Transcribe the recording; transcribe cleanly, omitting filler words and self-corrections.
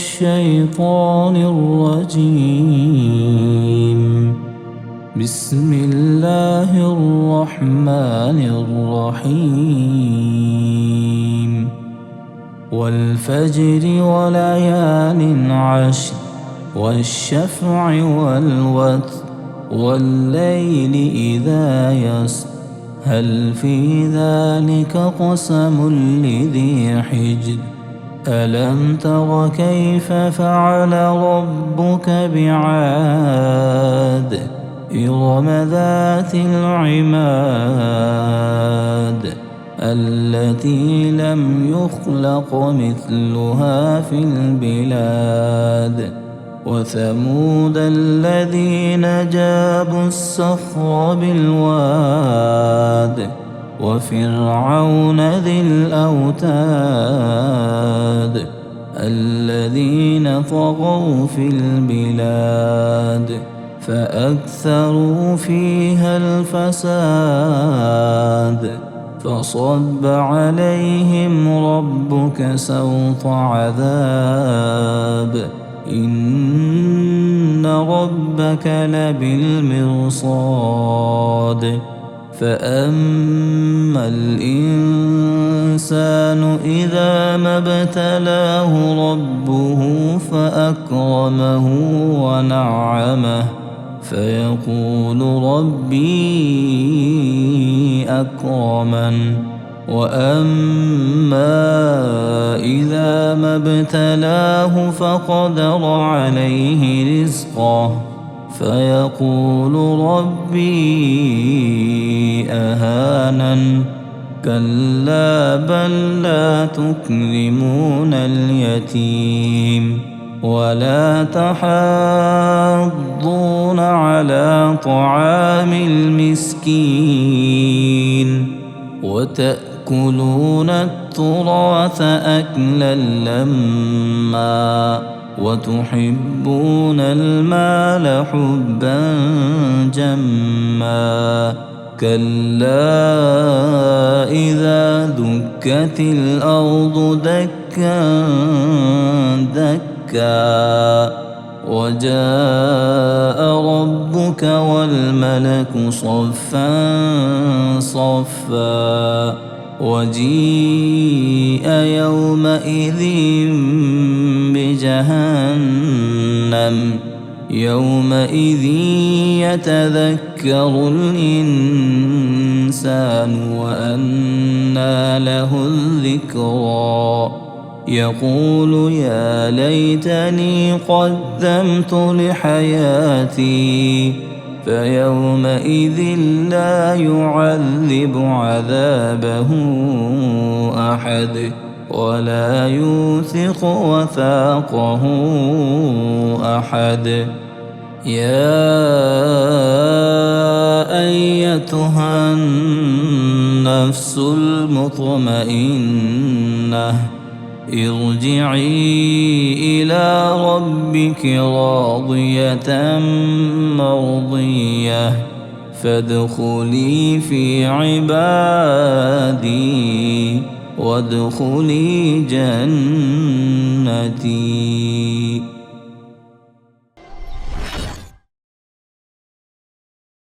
الشيطان الرجيم. بسم الله الرحمن الرحيم. والفجر وليال عشر والشفع والوتر والليل إذا يسر هل في ذلك قسم لذي حجر ألم تر كيف فعل ربك بعاد إرم ذات العماد التي لم يخلق مثلها في البلاد وثمود الذين جابوا الصخر بالواد وفرعون ذي الأوتاد الذين طغوا في البلاد فأكثروا فيها الفساد فصب عليهم ربك سوط عذاب إن ربك لبالمرصاد فأما الإنسان إذا ما ابتلاه ربه فأكرمه ونعمه فيقول ربي أكرمن وأما إذا ما ابتلاه فقدر عليه رزقه فيقول ربي أهانن كلا بل لا تكرمون اليتيم ولا تحاضون على طعام المسكين وتأكلون التراث أكلا لما وتحبون المال حبا جما كلا إذا دكت الأرض دكا دكا وجاء ربك والملك صفا صفا وجيء يومئذ بجهنم يومئذ يتذكر الإنسان وأنى له الذكرى يقول يا ليتني قدمت لحياتي فيومئذ لا يعذب عذابه أحد ولا يوثق وثاقه أحد يا أيتها النفس المطمئنة ارجعي إلى ربك راضية مرضية فادخلي في عبادي وادخلي جنتي.